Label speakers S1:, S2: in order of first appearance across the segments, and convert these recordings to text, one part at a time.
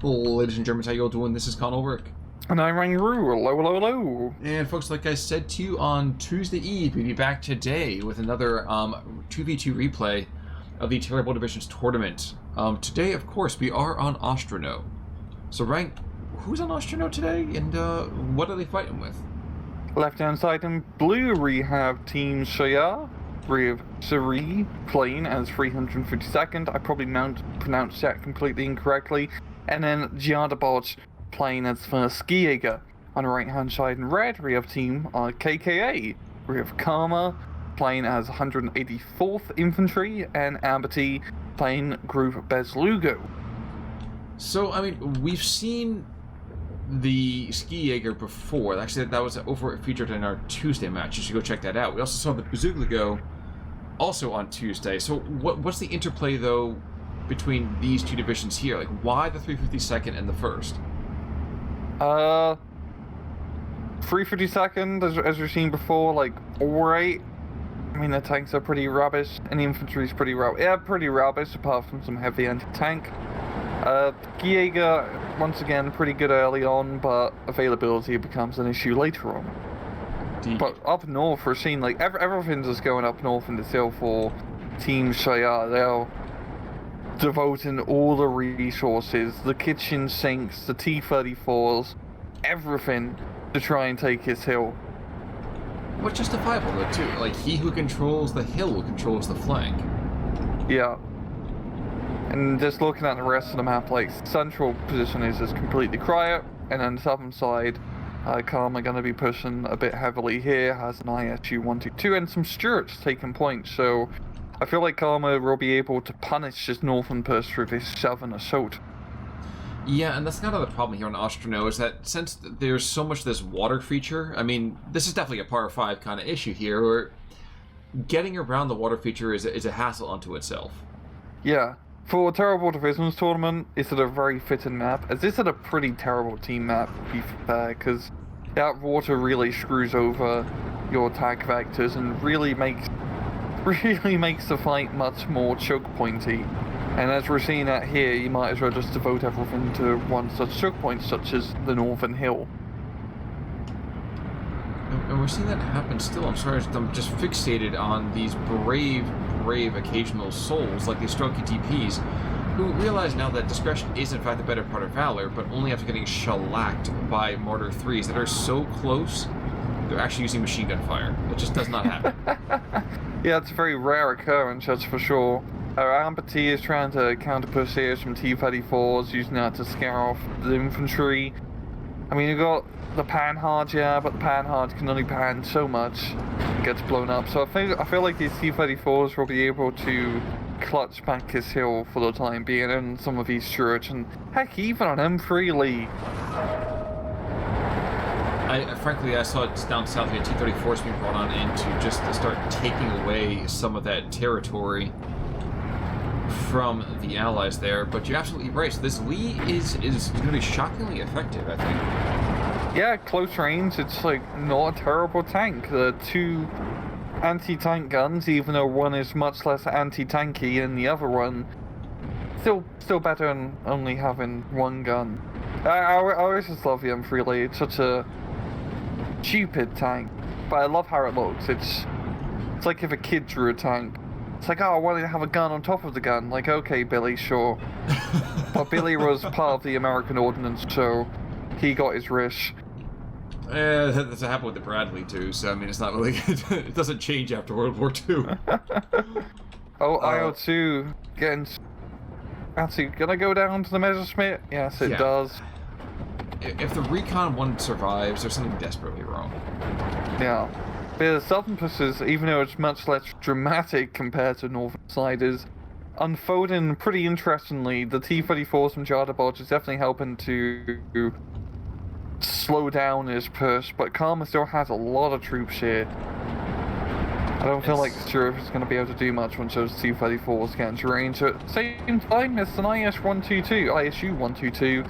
S1: people, ladies and Germans, how you all doing? This is Con Ulrich.
S2: And I'm Rangru. Hello.
S1: And folks, like I said to you on Tuesday Eve, we'll be back today with another 2v2 replay of the Terrible Divisions tournament. Today, of course, we are on Ostronow. So, Rang, who's on Ostronow today, and what are they fighting with?
S2: Left-hand side in blue, we have Team Scherjar. We have Scherwi playing as 352nd. I probably pronounced that completely incorrectly. And then Jardaboj playing as first Skijaeger. On the right-hand side in red, we have Team RKKA. We have KAMA playing as 184th Infantry, and AmberT playing Gruppe Bezuglogo.
S1: So, I mean, we've seen the Skijaeger before. Actually, that was featured in our Tuesday match. You should go check that out. We also saw the Bezuglogo also on Tuesday. So what's the interplay, though, between these two divisions here? Like, why the 352nd and the 1st?
S2: 352nd, as we've seen before, like, alright. I mean, the tanks are pretty rubbish, and the infantry's pretty rubbish. Yeah, pretty rubbish, apart from some heavy anti-tank. Skijaeger, once again, pretty good early on, but availability becomes an issue later on. But up north, we're seeing, like, everything's just going up north in the hill for Team Scherjar. They're devoting all the resources, the kitchen sinks, the T-34s, everything to try and take his hill.
S1: What's justifiable, though, too? Like, he who controls the hill controls the flank.
S2: Yeah. And just looking at the rest of the map, like, central position is just completely quiet, and then the southern side, KAMA going to be pushing a bit heavily here, has an ISU 122 and some Stuarts taking points, so I feel like KAMA will be able to punish this northern push through this southern assault.
S1: Yeah, and that's kind of the problem here on Ostronow, is that since there's so much of this water feature, I mean, this is definitely a par 5 kind of issue here, where getting around the water feature is a hassle unto itself.
S2: Yeah. For a Terrible Divisions tournament, it's a very fitting map, as this is a pretty terrible team map, to be fair, because that water really screws over your attack vectors and really makes the fight much more choke pointy. And as we're seeing that here, you might as well just devote everything to one such choke point, such as the Northern Hill.
S1: And we're seeing that happen still. I'm sorry, I'm just fixated on these brave occasional souls like the Strelkovy DPs, who realize now that discretion is in fact the better part of valor, but only after getting shellacked by Mortar 3s that are so close, they're actually using machine gun fire. It just does not happen.
S2: Yeah, it's a very rare occurrence, that's for sure. AmberT is trying to counter-push here some T-34s, using that to scare off the infantry. I mean, you got the Panhard, yeah, but the Panhard can only pan so much. It gets blown up. So I feel like these T-34s will be able to clutch back his hill for the time being, and some of these Stuarts, and heck, even on M3 Lee.
S1: Frankly, I saw it down south here, T-34s being brought on in to just to start taking away some of that territory from the allies there, but you're absolutely right. So this Lee is going to be shockingly effective, I think.
S2: Yeah, close range, it's like not a terrible tank. The two anti-tank guns, even though one is much less anti-tanky than the other one, still better than only having one gun. I always just love the M3 Lee. It's such a stupid tank, but I love how it looks. It's like if a kid drew a tank. It's like, oh, I wanted to have a gun on top of the gun. Like, okay, Billy, sure. But Billy was part of the American Ordnance, so he got his wish.
S1: That's what happened with the Bradley, too, so, I mean, it's not really... it doesn't change after World War II.
S2: Oh, IO2 getting... Actually, gonna go down to the Messerschmitt? Yes, it does.
S1: If the Recon 1 survives, there's something desperately wrong.
S2: Yeah. The southern pushes, even though it's much less dramatic compared to northern side, is unfolding pretty interestingly. The T-34s from Jardaboj is definitely helping to slow down his push, but KAMA still has a lot of troops here. I don't feel like Stuart is going to be able to do much once those T-34s get into range. At the same time, it's an ISU 122,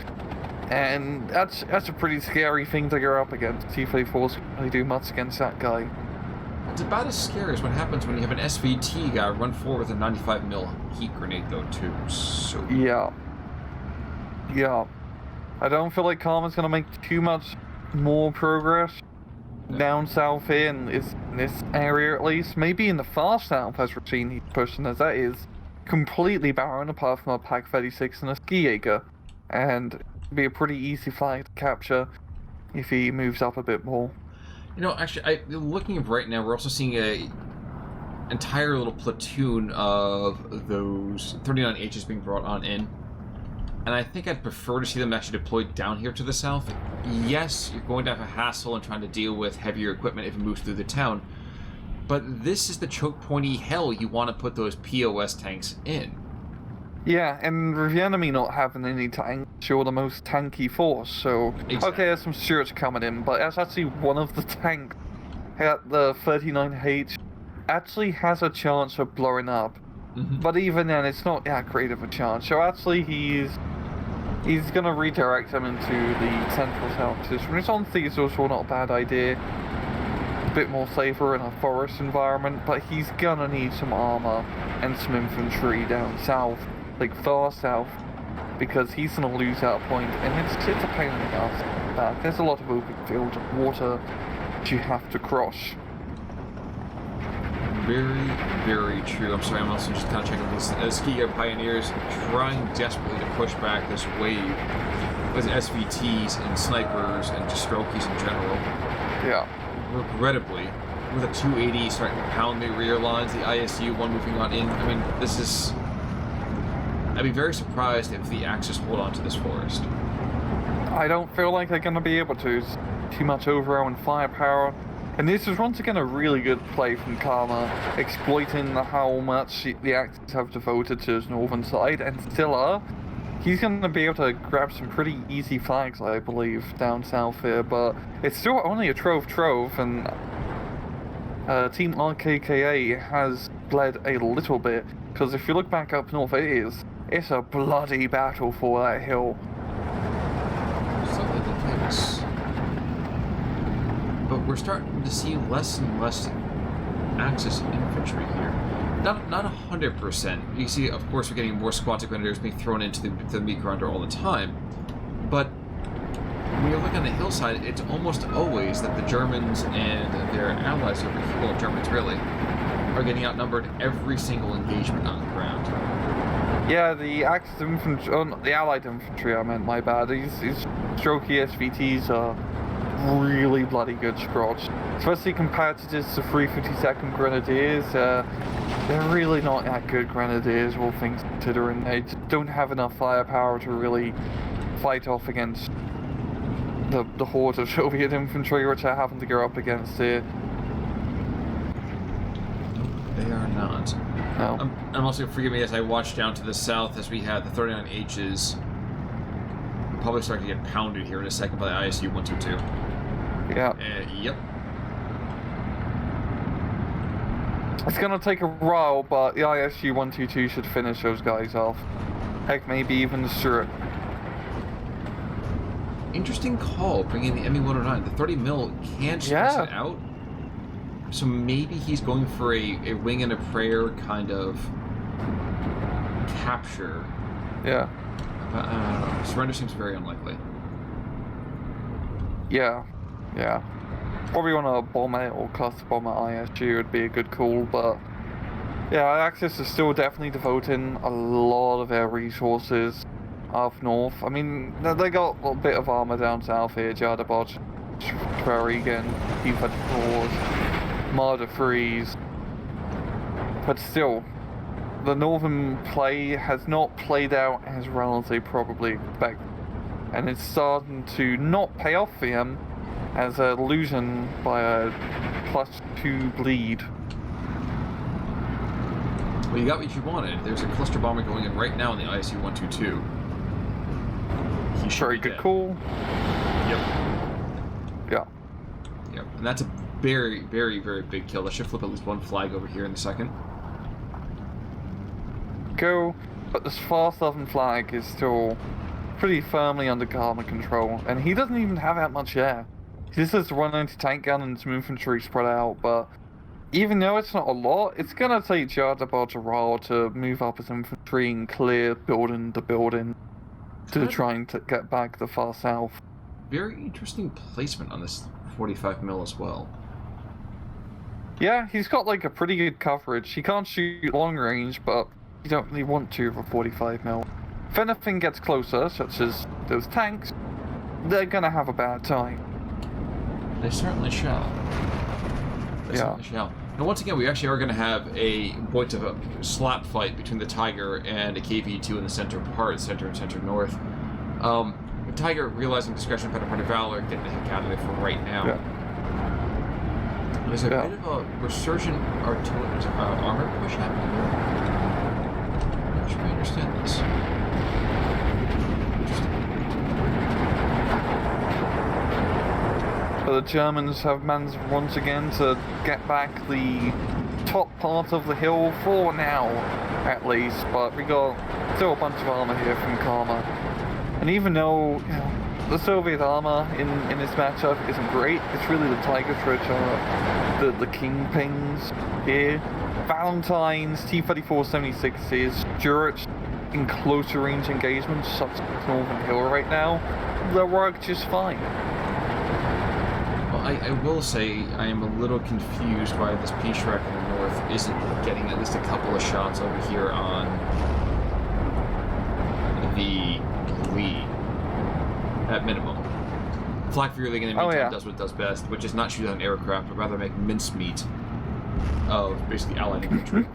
S2: and that's a pretty scary thing to go up against. T-34s can't really do much against that guy.
S1: It's about as scary as what happens when you have an SVT guy run forward with a 95mm heat grenade, though, too. So
S2: yeah. I don't feel like Karma's gonna make too much more progress down south here in this area at least. Maybe in the far south, as we've seen, he's pushing as that is completely barren apart from a Pack 36 and a Skijaeger. And it'd be a pretty easy flag to capture if he moves up a bit more.
S1: You know, actually, looking at right now, we're also seeing a entire little platoon of those 39Hs being brought on in. And I think I'd prefer to see them actually deployed down here to the south. Yes, you're going to have a hassle in trying to deal with heavier equipment if it moves through the town. But this is the choke pointy hell you want to put those POS tanks in.
S2: Yeah, and with the enemy not having any tanks, you're the most tanky force, so...
S1: Exactly.
S2: Okay, there's some Scherjar coming in, but that's actually one of the tanks at the 39H actually has a chance of blowing up.
S1: Mm-hmm.
S2: But even then, it's not that great of a chance. So actually, he's gonna redirect them into the central south position, which honestly is also not a bad idea. A bit more safer in a forest environment, but he's gonna need some armor and some infantry down south, like far south, because he's gonna lose that point, and it's a pain in the ass back. There's a lot of open field of water that you have to cross.
S1: Very, very true. I'm sorry, I'm also just kind of checking these Skijaeger Pioneers trying desperately to push back this wave with SVTs and snipers and just Strelkies in general.
S2: Yeah.
S1: Regrettably, with a 280 starting to pound the rear lines, the ISU one moving on in. I mean, this is... I'd be very surprised if the Axis hold on to this forest.
S2: I don't feel like they're going to be able to. It's too much overall and firepower. And this is once again a really good play from Karma, exploiting how much the Axis have devoted to his northern side, and still are. He's going to be able to grab some pretty easy flags, I believe, down south here, but it's still only a trove, and Team RKKA has bled a little bit, because if you look back up north, it's a bloody battle for that hill.
S1: But we're starting to see less and less Axis infantry here. Not 100%. You see, of course, we're getting more squads of grenadiers being thrown into the meat grinder all the time. But when you look on the hillside, it's almost always that the Germans and their allies over here, well, Germans really, are getting outnumbered every single engagement on the ground.
S2: Yeah, the Axis infantry, the Allied infantry, I meant, my bad. These strokey SVTs are really bloody good scrots, especially compared to just the 352nd Grenadiers. They're really not that good Grenadiers, all things considering. They just don't have enough firepower to really fight off against the horde of Soviet infantry, which I happen to go up against here.
S1: They are not.
S2: No.
S1: I'm also, forgive me, as I watch down to the south, as we had the 39Hs probably starting to get pounded here in a second by the ISU 122.
S2: Yeah.
S1: Yep.
S2: It's gonna take a while, but the ISU 122 should finish those guys off. Heck, maybe even the Scherwi.
S1: Interesting call, bringing the ME 109. The 30 mil can't stress it out. So maybe he's going for a wing and a prayer kind of capture.
S2: Yeah.
S1: But I don't know. Surrender seems very unlikely.
S2: Yeah. Probably want to bomb it or cluster bomb at ISU would be a good call, but yeah, Axis is still definitely devoting a lot of their resources up north. I mean, they got a bit of armor down south here, Jardaboj, Scherwi again, Infantrie, Marder Freeze, but still, the northern play has not played out as well as they probably expect, and it's starting to not pay off for them as a losing by a +2 bleed.
S1: Well, you got what you wanted. There's a cluster bomber going in right now in the ISU 122. He should
S2: Very
S1: be
S2: good
S1: dead.
S2: call.
S1: Yep. And that's a very, very, very big kill. That should flip at least one flag over here in a second.
S2: Go, but this far southern flag is still pretty firmly under Karma control, and he doesn't even have that much air. He just has one anti-tank gun and some infantry spread out, but even though it's not a lot, it's gonna take Jardaboj a while to move up his infantry and clear building to building. to trying to get back the far south.
S1: Very interesting placement on this 45 mil as well.
S2: Yeah, he's got like a pretty good coverage. He can't shoot long range, but you don't really want to with a 45 mil. If anything gets closer, such as those tanks, they're gonna have a bad time.
S1: They certainly shall. They certainly shall. And once again, we actually are going to have a bit of a slap fight between the Tiger and a KV-2 in the center part, center and center north. The Tiger, realizing discretion better part of valor, getting the heck out of there for right now.
S2: Yeah.
S1: There's a bit of a resurgent armor push happening here. I'm not sure I understand this.
S2: But the Germans have managed once again to get back the top part of the hill for now, at least. But we got still a bunch of armor here from Karma. And even though the Soviet armor in this matchup isn't great, it's really the Tigers which are the kingpins here. Valentine's, T-34-76s, Jurich in closer range engagements, such as Northern Hill right now, they'll work just fine.
S1: I will say I am a little confused why this P-Shrek in the north isn't getting at least a couple of shots over here on the Lee, at minimum. Flak Fury in the meantime does what it does best, which is not shoot on aircraft, but rather make mincemeat of basically Allied infantry.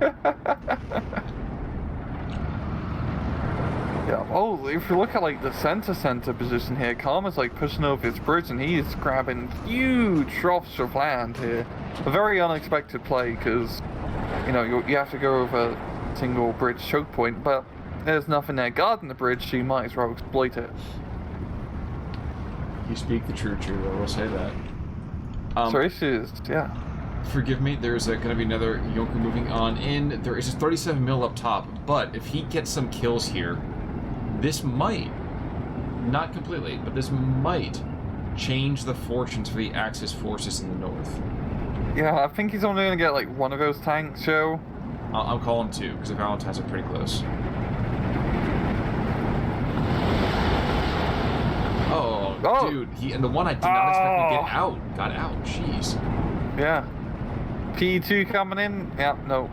S2: Yeah. Oh, if you look at like the center position here, Karma's like pushing over his bridge and he is grabbing huge troughs of land here. A very unexpected play because, you know, you have to go over a single bridge choke point, but there's nothing there guarding the bridge, so you might as well exploit it.
S1: You speak the truth, I will say that.
S2: So this is,
S1: Forgive me, there's going to be another Yonker moving on in. There is a 37 mil up top, but if he gets some kills here, this might, not completely, but this might change the fortunes for the Axis forces in the north.
S2: Yeah, I think he's only going to get like one of those tanks, Joe.
S1: I'm calling two, because the Valentines are pretty close. Oh, dude, and the one I did not expect to get out, got out, jeez.
S2: Yeah. P2 coming in, no.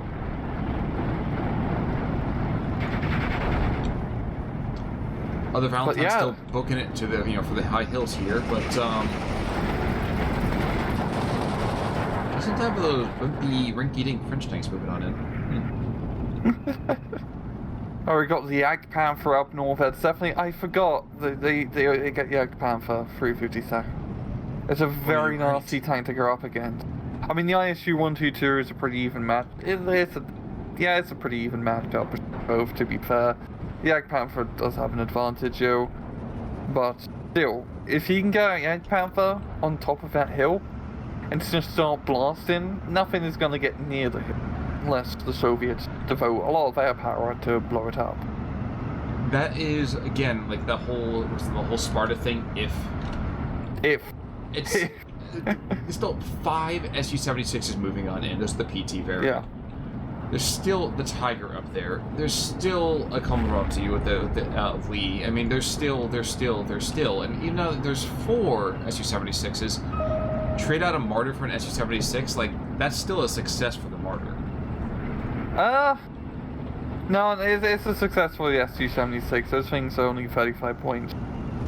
S1: Other Valentine's still booking it to the, for the high hills here, but just in time for those wimpy, rink-eating French tanks moving on in.
S2: Oh, we got the Jagdpanther up north. That's definitely, I forgot they get Jagdpanther 352nd. It's a very nasty tank to go up against. I mean, the ISU 122 is a pretty even match. It's a pretty even matchup between both, to be fair. The Jagdpanther does have an advantage, but still, if he can get a Jagdpanther on top of that hill and just start blasting, nothing is going to get near the hill unless the Soviets devote a lot of their power to blow it up.
S1: That is, again, like the whole Sparta thing. If it's still 5 Su-76s moving on in. There's the PT variant. Yeah. There's still the Tiger up there. There's still a Komorowski with the Lee. I mean, there's still, and even though there's 4 Su-76s, trade out a Martyr for an Su-76, like, that's still a success for the Martyr.
S2: No, it's a success for the Su-76. Those things are only 35 points.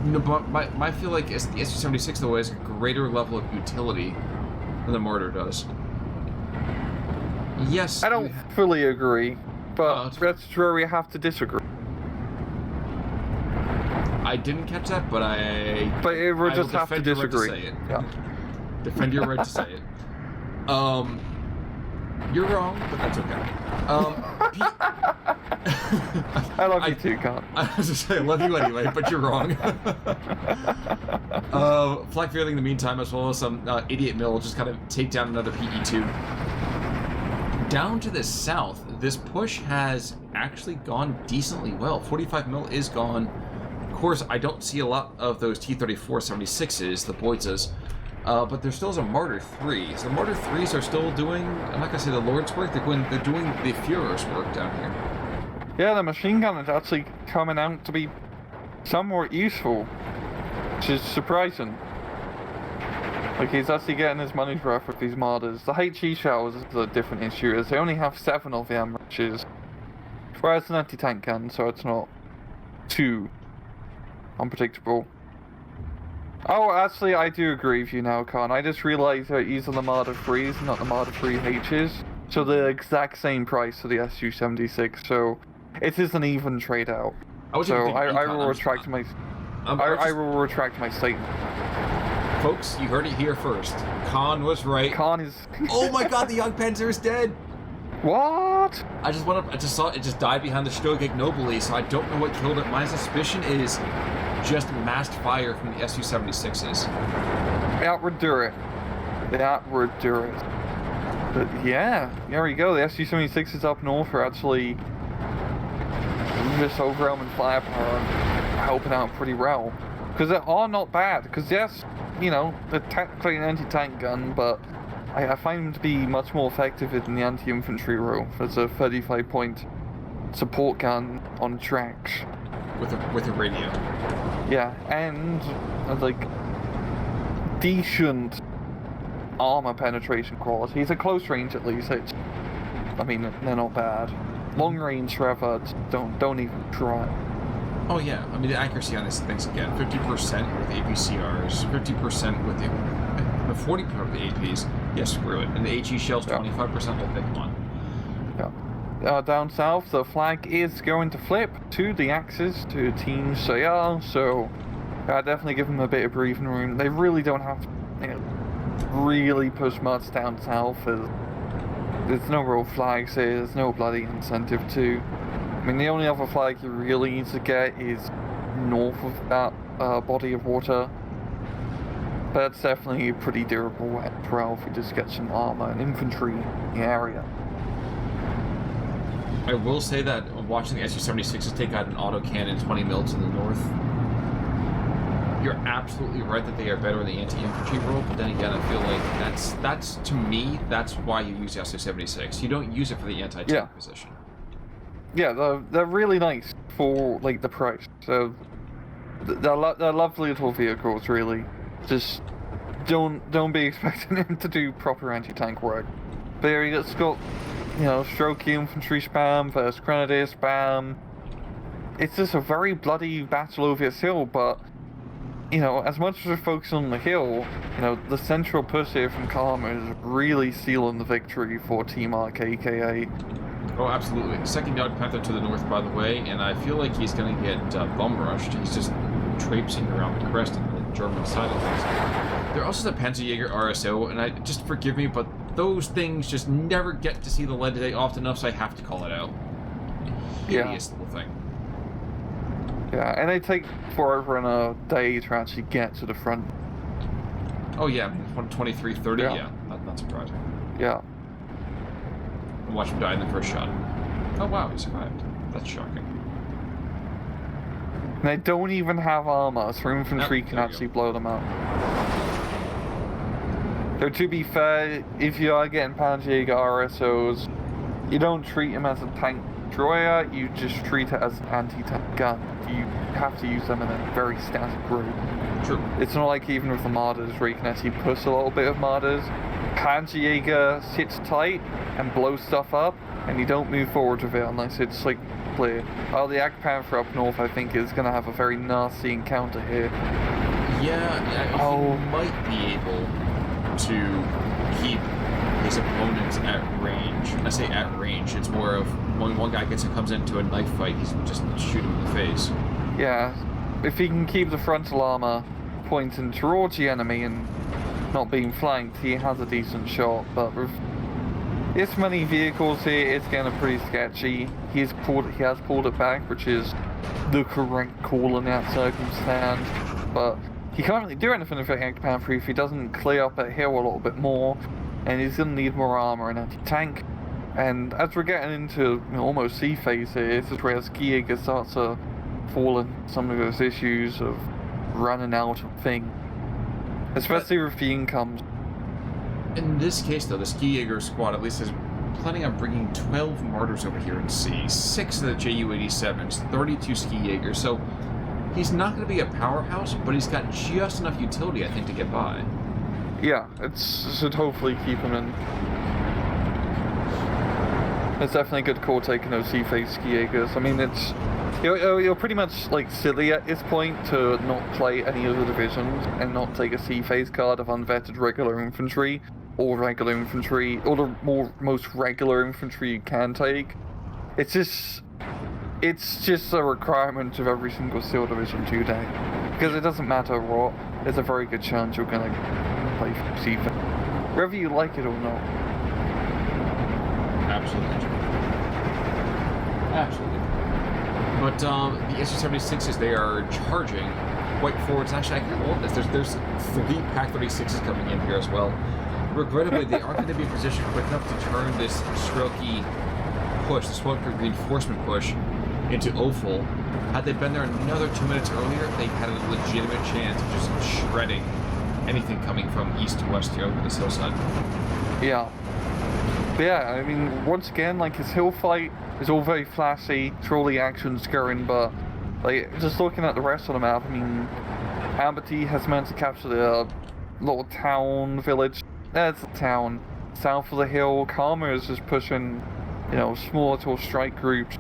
S1: No, but I feel like the Su-76, though, has a greater level of utility than the Martyr does. Yes.
S2: I don't fully agree, but that's where we have to disagree.
S1: I didn't catch that, but
S2: we'll just have to disagree.
S1: Right to say it. Yeah. Defend your right to say it. You're wrong, but that's okay.
S2: I love you too, Con.
S1: I was just saying, I love you anyway, but you're wrong. Flak Fury in the meantime, as well as some 88 mil, just kind of take down another PE2. Down to the south, this push has actually gone decently well. 45 mil is gone. Of course, I don't see a lot of those T-34-76s, the Boitzas, but there still is a Martyr 3. So the Martyr 3s are still doing, I'm not going to say the Lord's work, they're doing the Führer's work down here.
S2: Yeah, the machine gun is actually coming out to be somewhat useful, which is surprising. Like, he's actually getting his money's worth with these martyrs. The HE shells is a different issue, as they only have 7 of them, which is... Well, it's an anti-tank gun, so it's not too unpredictable. Oh, actually, I do agree with you now, Khan. I just realized that using the Marder 3s, not the Marder 3Hs. So they're the exact same price for the Su-76, so it is an even trade-out. I will retract my statement.
S1: Folks, you heard it here first. Khan was right.
S2: Khan is...
S1: Oh my god, the young Panzer is dead!
S2: What?
S1: I just saw it just died behind the Scherwi nobly, so I don't know what killed it. My suspicion is just massed fire from the Su-76s.
S2: That would do it. But yeah, there we go. The Su-76s up north are actually just overwhelming firepower and helping out pretty well. Because they are not bad. Because yes, you know, they're technically an anti-tank gun, but I find them to be much more effective in the anti-infantry role. There's a 35-point support gun on tracks.
S1: With a radio.
S2: Yeah, and like decent armor penetration qualities. At close range, at least, I mean, they're not bad. Long range, however, don't even try.
S1: Oh yeah, I mean the accuracy on these things again: 50% with APCRs, 50% with the 40% with the APs. Yes, screw it. And the HE shells, 25%. We'll pick one.
S2: Yeah. Down south, the flag is going to flip to the Axis, to Team Scherjar, so definitely give them a bit of breathing room. They really don't have to, you know, really push much down south. There's no real flags here, there's no bloody incentive to. I mean, the only other flag you really need to get is north of that body of water. But it's definitely a pretty durable as well if we just get some armor and infantry in the area.
S1: I will say that watching the Su-76s take out an autocannon 20 mil to the north, you're absolutely right that they are better in the anti-infantry role, but then again, I feel like that's to me, that's why you use the Su-76. You don't use it for the anti-tank position.
S2: Yeah, they're really nice for, like, the price. So, they're lovely little vehicles, really. Just don't be expecting them to do proper anti-tank work. But here it's got, you know, strokey infantry spam versus grenadier spam. It's just a very bloody battle over this hill, but, you know, as much as we're focusing on the hill, you know, the central push here from Karma is really sealing the victory for Team RKKA.
S1: Oh, absolutely. Second Young Panther to the north, by the way, and I feel like he's going to get bum rushed. He's just traipsing around the crest on the German side of things. There also is a Panzerjäger RSO, and just forgive me, but those things just never get to see the light of day often enough, so I have to call it out. Hideous little thing.
S2: Yeah, and they take forever and a day to actually get to the front.
S1: Oh yeah, I mean, 23:30, yeah, not surprising.
S2: Yeah.
S1: And watch him die in the first shot. Oh wow, he survived. That's shocking.
S2: And they don't even have armor, so infantry can actually blow them up. Though to be fair, if you are getting Panzerjäger RSOs, you don't treat them as a tank destroyer, you just treat it as an anti-tank gun. You have to use them in a very static group.
S1: True.
S2: It's not like even with the Martyrs where you can actually push a little bit of Martyrs. Panzerjäger sits tight and blows stuff up, and you don't move forward with it unless it's like clear. Oh, the Panther up north I think is going to have a very nasty encounter here.
S1: Yeah, he might be able to keep his opponents at range. When I say at range, it's more of when one guy comes into a knife fight, he's just shoot him in the face.
S2: Yeah, if he can keep the frontal armor pointing towards the enemy and not being flanked, he has a decent shot, but with this many vehicles here, it's getting pretty sketchy. He has pulled it back, which is the correct call in that circumstance, but he can't really do anything with the Panther if he doesn't clear up that hill a little bit more, and he's going to need more armor and anti-tank. And as we're getting into almost sea phase here, this is where Skijaeger starts to fall in some of those issues of running out of things, especially with the incomes.
S1: In this case, though, the Skijaeger squad at least is planning on bringing 12 Martyrs over here in sea, 6 of the Ju-87s, 32 Skijaegers, so He's not going to be a powerhouse, but he's got just enough utility, I think, to get by.
S2: Yeah, it should hopefully keep him in. It's definitely a good call taking those C-phase Skijaegers. I mean, it's you're pretty much like silly at this point to not play any other divisions and not take a C-phase card of unvetted regular infantry or regular infantry, or the most regular infantry you can take. It's just a requirement of every single SEAL division today, because it doesn't matter what. There's a very good chance you're gonna play C-phase, whether you like it or not.
S1: Absolutely. Absolutely. But the Su-76s, they are charging quite forward. Actually, I can't hold this. There's 3 Pak-36s coming in here as well. Regrettably, they aren't going to be in position quick enough to turn this Strelky push, the smoke reinforcement push, into Offal. Had they been there another 2 minutes earlier, they had a legitimate chance of just shredding anything coming from east to west here over this hillside.
S2: Yeah. But yeah, I mean, once again, like, his hill fight is all very flashy, it's all the action's going, but, like, just looking at the rest of the map, I mean, AmberT has managed to capture the little town, village. That's a town. South of the hill, Karma is just pushing, you know, small little strike groups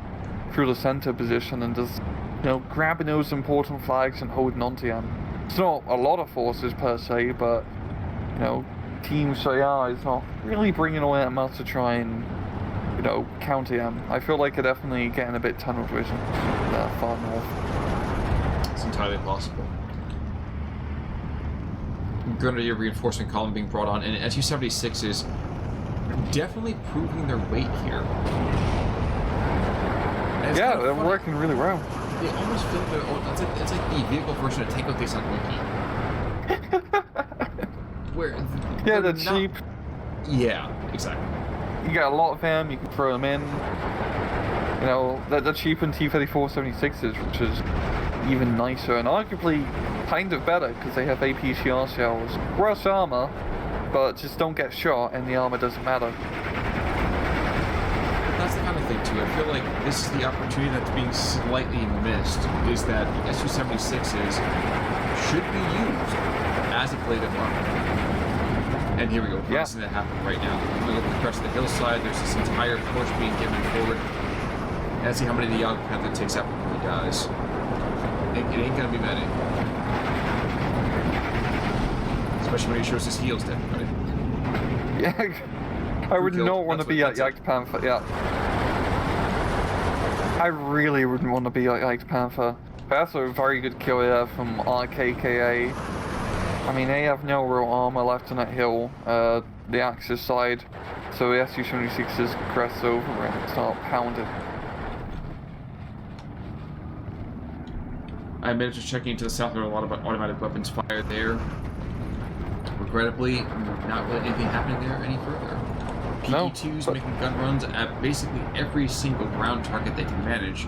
S2: through the center position and just, you know, grabbing those important flags and holding onto them. It's not a lot of forces per se, but, you know, Team Scherjar is not really bringing all that much to try and, you know, counter them. I feel like they're definitely getting a bit tunnel vision far north.
S1: It's entirely possible. Grenadier reinforcement column being brought on, and Su-76 is definitely proving their weight here.
S2: Yeah, they're working really well.
S1: They almost feel it's like the vehicle version of Tango de Sanguki. Where
S2: they're cheap.
S1: Yeah, exactly.
S2: You got a lot of them, you can throw them in. You know, they're cheap in T-34-76s, which is even nicer and arguably kind of better because they have APCR shells. Worse armor, but just don't get shot and the armor doesn't matter.
S1: That's the kind of thing too. I feel like this is the opportunity that's being slightly missed, is that the Su-76s should be used as a plate of armor. And here we go, we're seeing that happen right now. We look at the crest of the hillside, there's this entire push being given forward. And see how many of the Young Panther takes out before he dies. It ain't gonna be many. Especially when he shows his heels to everybody.
S2: Yeah, I would not want to be at Jagd Panther, yeah. I really wouldn't want to be at Jagd Panther. That's a very good kill there from RKKA. I mean, they have no real armor left on that hill, the Axis side, so the Su-76s crest over and start pounding.
S1: I managed to check into the south, there are a lot of automatic weapons fired there. Regrettably, not really anything happening there any further. PE-2s making gun runs at basically every single ground target they can manage.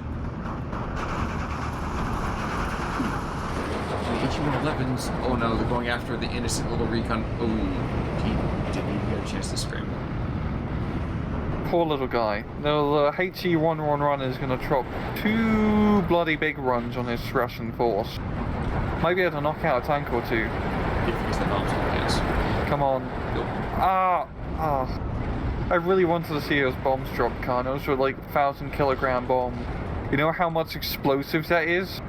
S1: The HE-111s, oh no, they're going after the innocent little recon. Oh, he didn't even get a chance to scream.
S2: Poor little guy. No, the HE-111 is going to drop 2 bloody big runs on his Russian force. Might be able to knock out a tank or 2.
S1: Because the bombs on yes.
S2: Come on.
S1: Nope.
S2: I really wanted to see those bombs drop, Khan. Those were like 1,000-kilogram bomb. You know how much explosives that is?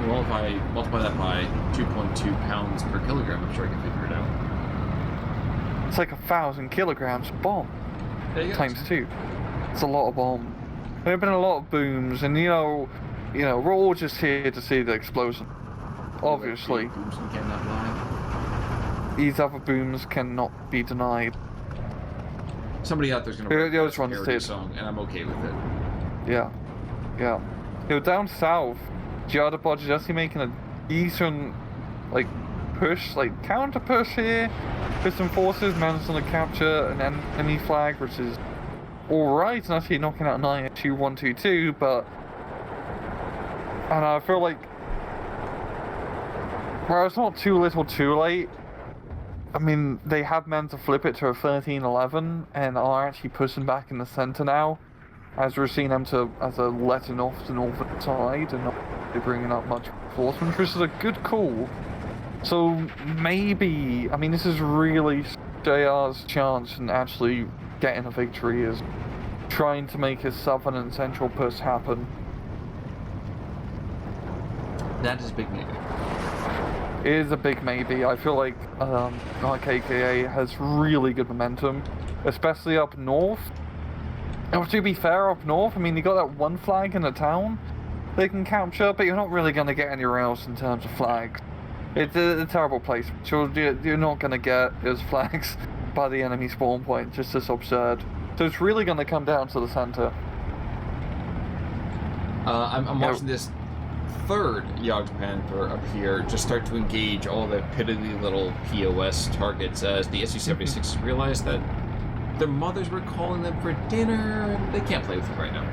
S1: Well, if I multiply that by 2.2 pounds per kilogram, I'm sure I can figure it out.
S2: It's like 1,000 kilograms of bomb. Times 2. It's a lot of bomb. There have been a lot of booms, and you know, we're all just here to see the explosion. Obviously. These other booms cannot be denied.
S1: Somebody out there's gonna write a parody song, and I'm okay with it.
S2: Yeah. Yeah. Down south, Jardaboj is actually making a decent, like, push, like, counter push here. With some forces managing to capture an enemy flag, which is alright, and actually knocking out 9 at 2-1-2-2, but and I feel like, well, it's not too little too late. I mean, they have managed to flip it to a 13-11 and are actually pushing back in the center now, as we're seeing them as a letting off the northern side and not actually bringing up much reinforcements, which is a good call. So maybe, I mean, this is really Scherjar's chance in actually getting a victory, is trying to make his southern and central push happen.
S1: That is a big maybe.
S2: It is a big maybe. I feel like RKKA has really good momentum, especially up north. And to be fair, up north, I mean, you got that one flag in the town they can capture, but you're not really going to get anywhere else in terms of flags. It's a terrible place. You're not going to get those flags by the enemy spawn point, just as absurd. So it's really going to come down to the center.
S1: I'm watching this third Jagdpanther up here just start to engage all the piddly little POS targets as the Su-76s realize that their mothers were calling them for dinner and they can't play with it right now.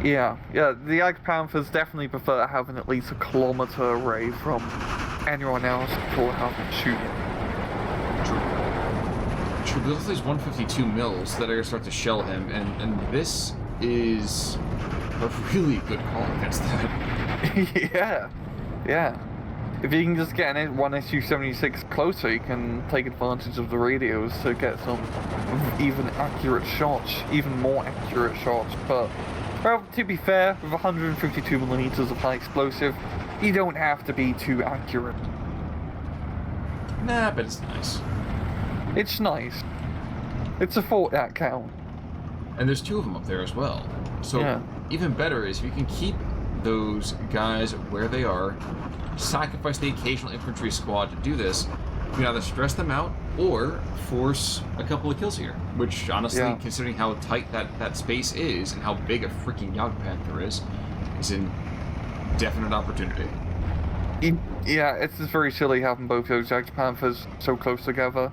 S2: Yeah, the Jagdpanthers definitely prefer having at least a kilometer away from anyone else before having to shoot.
S1: True, there's also these 152 mils that are going to start to shell him, and this is a really good call against that. Yeah. If you can just get one Su-76 closer, you can take advantage of the radios to get some even more accurate shots. But, well, to be fair, with 152mm of high explosive, you don't have to be too accurate. Nah, but it's nice.
S2: It's nice. It's a fort that count.
S1: And there's two of them up there as well. So even better is if you can keep those guys where they are, sacrifice the occasional infantry squad to do this, you can either stress them out or force a couple of kills here. Which, honestly, considering how tight that space is and how big a freaking Jagdpanther is a definite opportunity.
S2: Yeah, it's just very silly having both those Jagdpanthers so close together.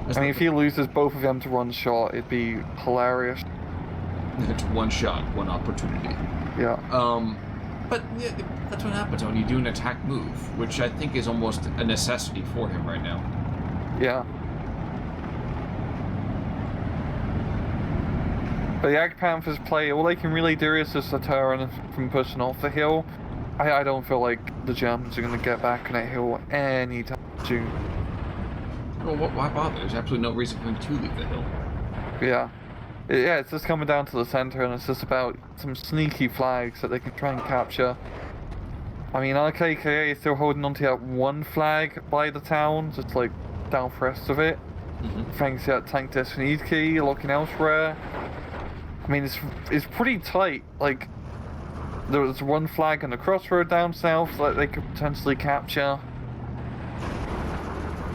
S2: I mean, if he loses both of them to one shot, it'd be hilarious.
S1: It's one shot, one opportunity.
S2: Yeah.
S1: But yeah, that's what happens when you do an attack move, which I think is almost a necessity for him right now.
S2: Yeah. But the Jagdpanthers play, all they can really do is just deter him from pushing off the hill. I don't feel like the Germans are going to get back on that hill anytime soon.
S1: Well, why bother? There's absolutely no reason for him to leave the hill.
S2: Yeah. Yeah, it's just coming down to the center, and it's just about some sneaky flags that they can try and capture. I mean, RKKA is still holding onto that one flag by the town, just like southwest of it. Thanks to that tank destiny key looking elsewhere. I mean, it's pretty tight. Like, there was one flag on the crossroad down south that they could potentially capture.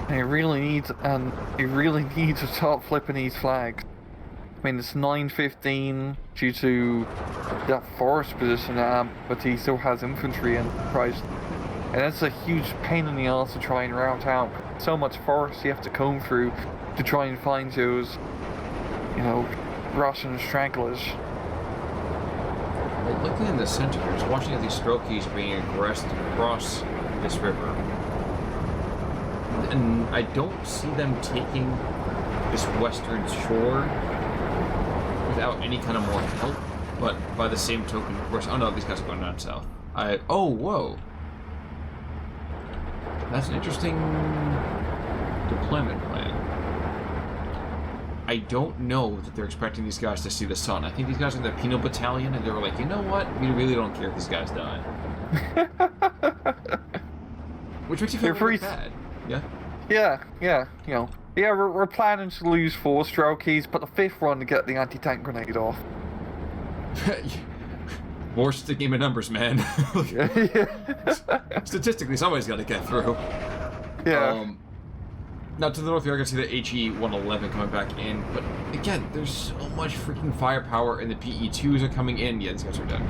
S2: And you really need to start flipping these flags. I mean, it's 9:15 due to that forest position that AmberT still has infantry in Christ. And that's a huge pain in the arse to try and route out. So much forest you have to comb through to try and find those, Russian stragglers.
S1: Well, looking in the center here, I was watching how these Strelkies being aggressed across this river. And I don't see them taking this western shore without any kind of more help, but by the same token, of course, oh no, these guys are going down south. Whoa. That's an interesting deployment plan. I don't know that they're expecting these guys to see the sun. I think these guys are in the Penal Battalion, and they were like, you know what? We really don't care if these guys die. Which makes you feel really bad. Yeah?
S2: Yeah, we're planning to lose 4 Strelkies, but the 5th one to get the anti-tank grenade off.
S1: More stick game of numbers, man. Statistically, somebody's got to get through.
S2: Yeah.
S1: Now, to the north here, I can see the HE-111 coming back in, but again, there's so much freaking firepower, and the PE-2s are coming in. Yeah, these guys are dead.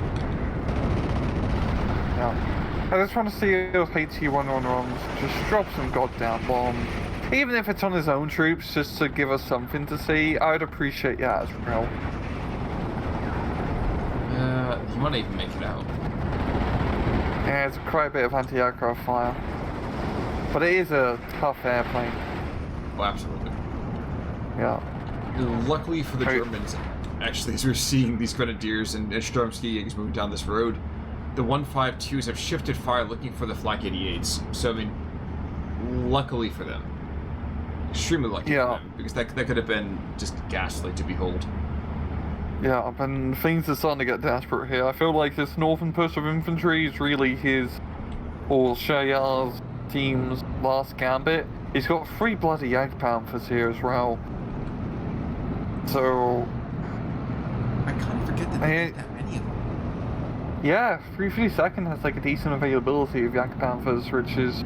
S2: Yeah. I just want to see those HE-111s just drop some goddamn bombs. Even if it's on his own troops, just to give us something to see, I would appreciate that as well.
S1: He might not even make it out.
S2: Yeah, it's quite a bit of anti-aircraft fire. But it is a tough airplane.
S1: Oh, absolutely.
S2: Yeah.
S1: Luckily for the Germans, actually, as we're seeing these grenadiers and Skijaegers moving down this road, the 152s have shifted fire looking for the Flak 88s. So, I mean, luckily for them. Extremely lucky for them, because that could have been just ghastly to behold.
S2: Yeah, and things are starting to get desperate here. I feel like this northern push of infantry is really Scherjar's team's last gambit. He's got 3 bloody Jagdpanthers here as well. So...
S1: I kind of forget that there's that many of them.
S2: Yeah, 352nd has like a decent availability of Jagdpanthers, which is...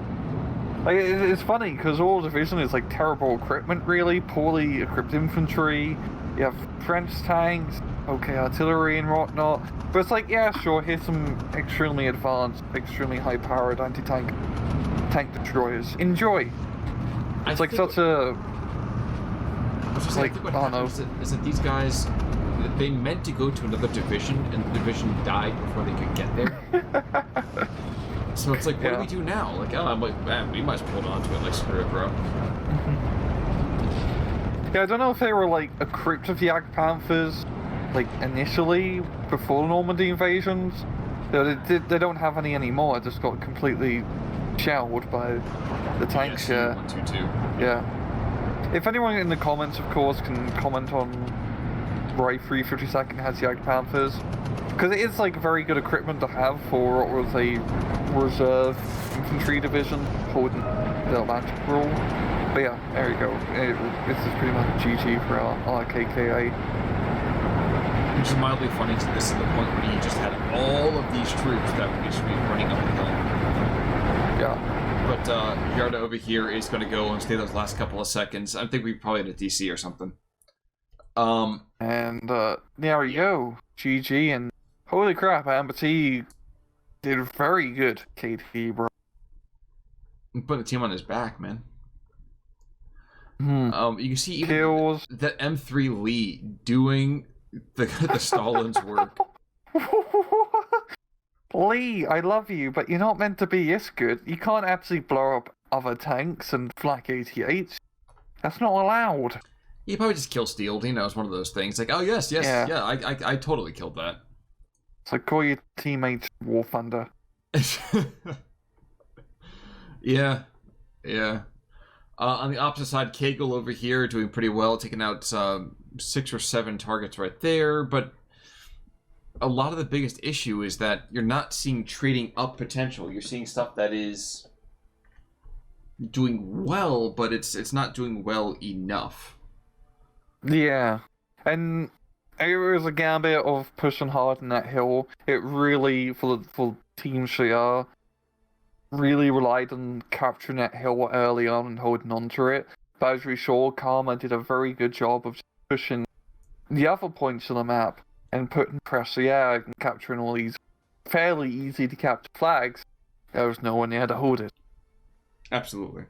S2: Like, it's funny, because all division is like terrible equipment, really, poorly equipped infantry. You have French tanks, okay, artillery and whatnot. But it's like, yeah, sure, here's some extremely advanced, extremely high-powered anti-tank destroyers. Enjoy! It's like such a...
S1: I think what happens is that these guys, they meant to go to another division, and the division died before they could get there. So it's like, what do we do now? Like, I'm like, man, we might as well hold on to it, like, screw it, bro.
S2: Yeah, I don't know if they were, like, equipped with Jagdpanthers, like, initially, before the Normandy invasions. They don't have any anymore, it just got completely shelled by the tanks here.
S1: 122.
S2: Yeah. If anyone in the comments, of course, can comment on why 352nd has Jagdpanthers, because it is, like, very good equipment to have for what was a reserve infantry division holding the Atlantic rule. But yeah, there you go. This is pretty much GG for our RKKA.
S1: Which is mildly funny, because this is the point where you just had all of these troops that would just be running up the hill.
S2: Yeah.
S1: But Yarda over here is going to go and stay those last couple of seconds. I think we probably had a DC or something.
S2: And there you go. GG, and holy crap, AmberT did very good, KT, bro.
S1: Put the team on his back, man. You can see even
S2: Kills.
S1: the M3 Lee doing the Stalin's work.
S2: Lee, I love you, but you're not meant to be this good. You can't actually blow up other tanks and Flak 88s. That's not allowed.
S1: He probably just kill stealed, you know, it's one of those things. Like, oh yes, yeah, I totally killed that.
S2: So call your teammates War Thunder.
S1: Yeah. On the opposite side, Kegel over here doing pretty well, taking out 6 or 7 targets right there, but a lot of the biggest issue is that you're not seeing trading up potential. You're seeing stuff that is doing well, but it's not doing well enough.
S2: Yeah, and it was a gambit of pushing hard in that hill. It really, for Team Scherjar, really relied on capturing that hill early on and holding on to it. But as we saw, Karma did a very good job of pushing the other points of the map and putting pressure and capturing all these fairly easy to capture flags. There was no one there to hold it.
S1: Absolutely.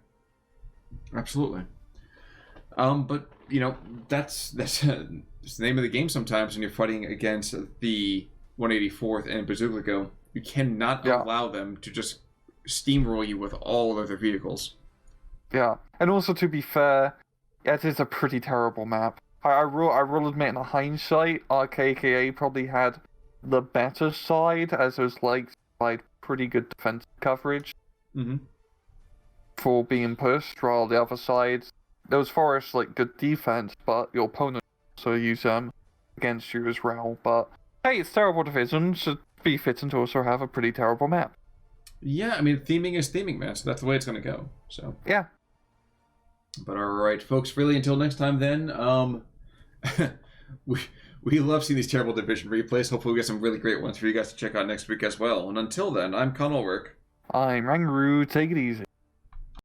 S1: But you know, that's the name of the game sometimes when you're fighting against the 184th and Bezuglogo. You cannot allow them to just steamroll you with all of their vehicles.
S2: Yeah, and also to be fair, it is a pretty terrible map. I will admit, in hindsight, RKKA probably had the better side, as it was like pretty good defensive coverage for being pushed, while the other side, those forests like good defense, but your opponent also use them against you as well. But hey, it's terrible division, so be fitting to also have a pretty terrible map.
S1: Yeah, I mean, theming is theming, man, so that's the way it's going to go. So
S2: yeah.
S1: But alright, folks, really, until next time then, we love seeing these terrible division replays. Hopefully we get some really great ones for you guys to check out next week as well. And until then, I'm Conolwork.
S2: I'm Rangaroo. Take it easy.